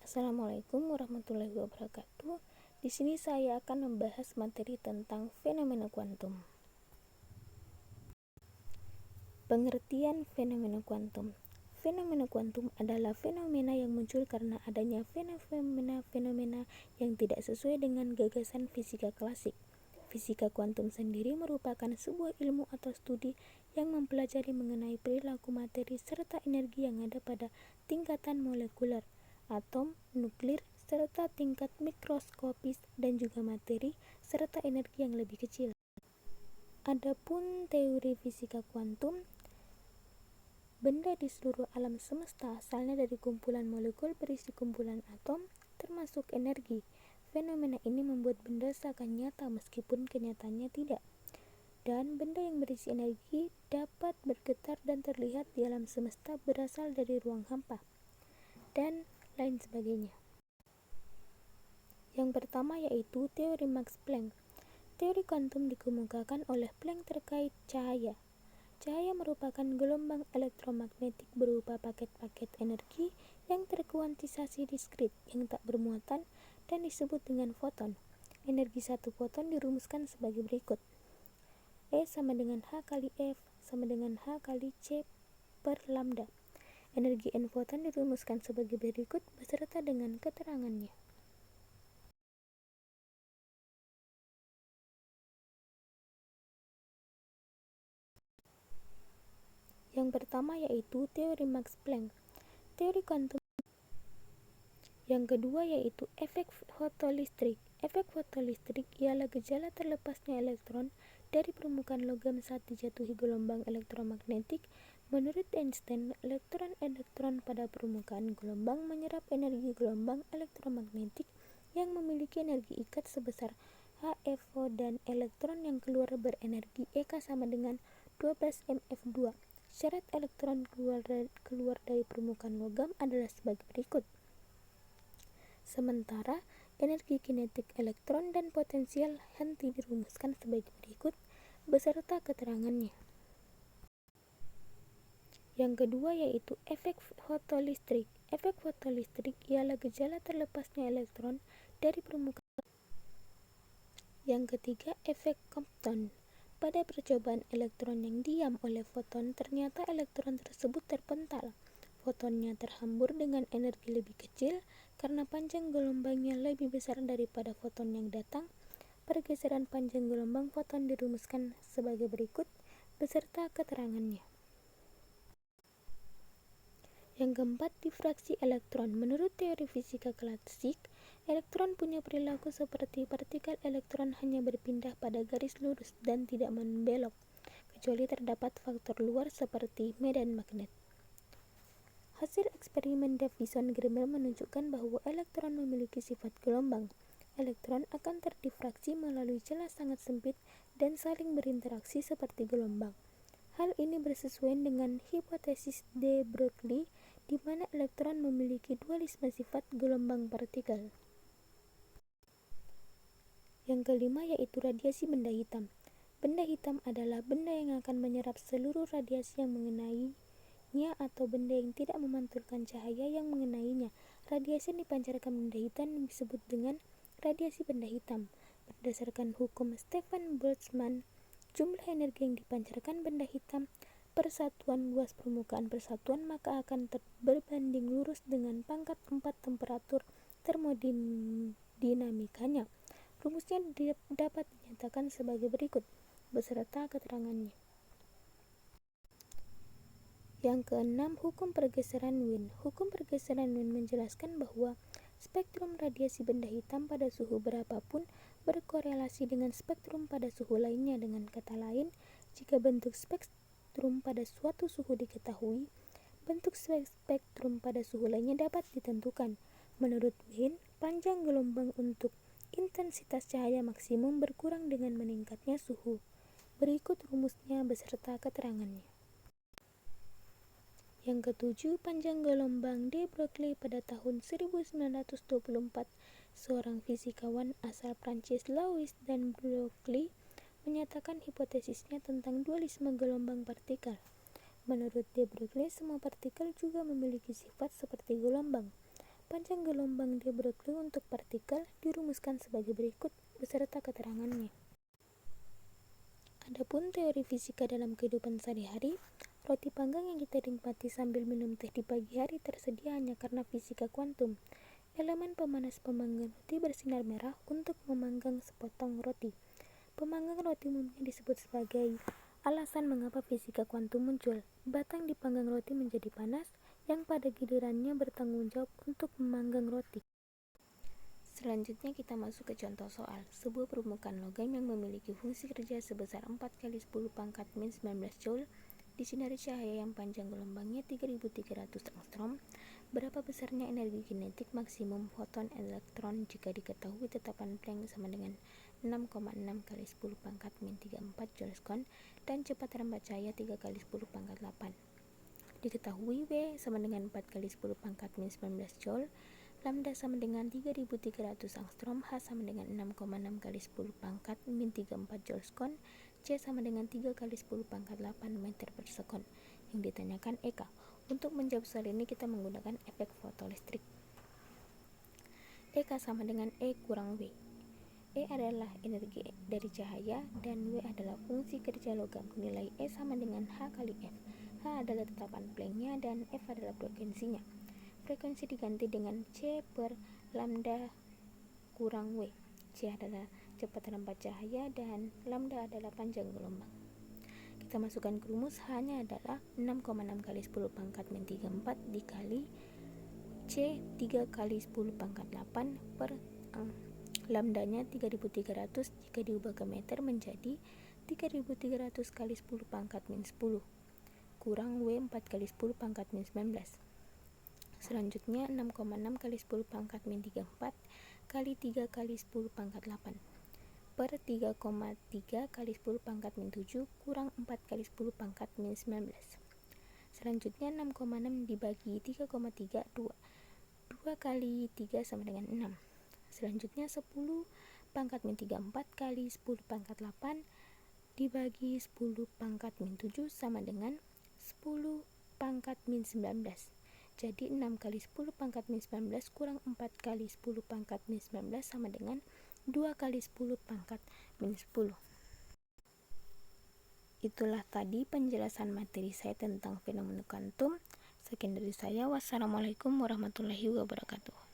Assalamualaikum warahmatullahi wabarakatuh. Di sini saya akan membahas materi tentang fenomena kuantum. Pengertian fenomena kuantum. Fenomena kuantum adalah fenomena yang muncul karena adanya fenomena-fenomena yang tidak sesuai dengan gagasan fisika klasik. Fisika kuantum sendiri merupakan sebuah ilmu atau studi yang mempelajari mengenai perilaku materi serta energi yang ada pada tingkatan molekuler, atom, nuklir, serta tingkat mikroskopis dan juga materi serta energi yang lebih kecil. Adapun teori fisika kuantum, benda di seluruh alam semesta asalnya dari kumpulan molekul berisi kumpulan atom, termasuk energi. Fenomena ini membuat benda seakan nyata meskipun kenyataannya tidak. Dan benda yang berisi energi dapat bergetar dan terlihat di alam semesta berasal dari ruang hampa, dan lain sebagainya. Yang pertama yaitu teori Max Planck. Teori kuantum dikemukakan oleh Planck terkait cahaya. Cahaya merupakan gelombang elektromagnetik berupa paket-paket energi yang terkuantisasi diskrit yang tak bermuatan dan disebut dengan foton. Energi satu foton dirumuskan sebagai berikut. E sama dengan H kali F sama dengan H kali C per lambda. Energi N foton dirumuskan sebagai berikut beserta dengan keterangannya. Yang pertama yaitu teori Max Planck. Teori kuantum. Yang kedua yaitu efek fotolistrik. Efek fotolistrik ialah gejala terlepasnya elektron dari permukaan logam saat dijatuhi gelombang elektromagnetik. Menurut Einstein, elektron-elektron pada permukaan gelombang menyerap energi gelombang elektromagnetik yang memiliki energi ikat sebesar HeV dan elektron yang keluar berenergi EK sama dengan 12 MeV2. Syarat elektron keluar dari permukaan logam adalah sebagai berikut. Sementara energi kinetik elektron dan potensial henti dirumuskan sebagai berikut beserta keterangannya. Yang kedua yaitu efek fotolistrik. Efek fotolistrik ialah gejala terlepasnya elektron dari permukaan. Yang ketiga efek Compton. Pada percobaan elektron yang diam oleh foton, ternyata elektron tersebut terpental. Fotonnya terhambur dengan energi lebih kecil karena panjang gelombangnya lebih besar daripada foton yang datang. Pergeseran panjang gelombang foton dirumuskan sebagai berikut beserta keterangannya. Yang keempat, difraksi elektron. Menurut teori fisika klasik, elektron punya perilaku seperti partikel elektron, hanya berpindah pada garis lurus dan tidak membelok, kecuali terdapat faktor luar seperti medan magnet. Hasil eksperimen Davison-Germer menunjukkan bahwa elektron memiliki sifat gelombang. Elektron akan terdifraksi melalui celah sangat sempit dan saling berinteraksi seperti gelombang. Hal ini bersesuaian dengan hipotesis de Broglie, di mana elektron memiliki dualisme sifat gelombang partikel. Yang kelima yaitu radiasi benda hitam. Benda hitam adalah benda yang akan menyerap seluruh radiasi yang mengenainya atau benda yang tidak memantulkan cahaya yang mengenainya. Radiasi yang dipancarkan benda hitam disebut dengan radiasi benda hitam. Berdasarkan hukum Stefan Boltzmann, jumlah energi yang dipancarkan benda hitam per satuan luas permukaan persatuan maka akan berbanding lurus dengan pangkat 4 temperatur termodinamikanya. Rumusnya dapat dinyatakan sebagai berikut beserta keterangannya. Yang keenam, hukum pergeseran Wien. Hukum pergeseran Wien menjelaskan bahwa spektrum radiasi benda hitam pada suhu berapapun berkorelasi dengan spektrum pada suhu lainnya. Dengan kata lain, jika bentuk spektrum pada suatu suhu diketahui, bentuk spektrum pada suhu lainnya dapat ditentukan. Menurut Wien, panjang gelombang untuk intensitas cahaya maksimum berkurang dengan meningkatnya suhu. Berikut rumusnya beserta keterangannya. Yang ketujuh, panjang gelombang de Broglie pada tahun 1924. Seorang fisikawan asal Prancis, Louis dan Broglie, menyatakan hipotesisnya tentang dualisme gelombang partikel. Menurut de Broglie, semua partikel juga memiliki sifat seperti gelombang. Panjang Panjang gelombang de Broglie untuk partikel dirumuskan sebagai berikut beserta keterangannya. Adapun teori fisika dalam kehidupan sehari-hari, roti panggang yang kita nikmati sambil minum teh di pagi hari tersedia hanya karena fisika kuantum. Elemen pemanas pemanggang roti bersinar merah untuk memanggang sepotong roti. Pemanggang roti umumnya disebut sebagai alasan mengapa fisika kuantum muncul. Batang dipanggang roti menjadi panas, yang pada gilirannya bertanggung jawab untuk memanggang roti. Selanjutnya kita masuk ke contoh soal. Sebuah permukaan logam yang memiliki fungsi kerja sebesar 4 kali 10 pangkat min 19 Joule disinari cahaya yang panjang gelombangnya 3300 angstrom. Berapa besarnya energi kinetik maksimum foton elektron jika diketahui tetapan Planck sama dengan 6,6 kali 10 pangkat min 34 Joule dan cepat rembat cahaya 3 kali 10 pangkat 8. Diketahui W sama dengan 4 kali 10 pangkat min 19 Joule, lambda sama dengan 3300 angstrom, H sama dengan 6,6 kali 10 pangkat min 34 Joule, C sama dengan 3 kali 10 pangkat 8 meter per sekon. Yang ditanyakan Eka. Untuk menjawab soal ini kita menggunakan efek fotolistrik. Eka sama dengan E kurang W. E adalah energi dari cahaya dan W adalah fungsi kerja logam. Nilai E sama dengan H kali F. H adalah tetapan Planck-nya dan F adalah frekuensinya. Frekuensi diganti dengan C per lambda kurang W. C adalah cepat rembat cahaya dan lambda adalah panjang gelombang. Kita masukkan ke rumus, H-nya adalah 6,6 kali 10 pangkat min 34 dikali C 3 kali 10 pangkat 8 per lambdanya 3300 jika diubah ke meter menjadi 3300 kali 10 pangkat min 10 kurang W 4 kali 10 pangkat min 19. Selanjutnya 6,6 kali 10 pangkat min 34 kali 3 kali 10 pangkat 8 per 3,3 kali 10 pangkat min 7 kurang 4 kali 10 pangkat min 19. Selanjutnya 6,6 dibagi 3,3 2 kali 3 sama dengan 6. Selanjutnya 10 pangkat min 34 kali 10 pangkat 8 dibagi 10 pangkat min 7 sama dengan 10 pangkat min 19. Jadi 6 kali 10 pangkat min 19 kurang 4 kali 10 pangkat min 19 sama dengan 2 kali 10 pangkat min 10. Itulah tadi penjelasan materi saya tentang fenomena kuantum. Sekian dari saya. Wassalamualaikum warahmatullahi wabarakatuh.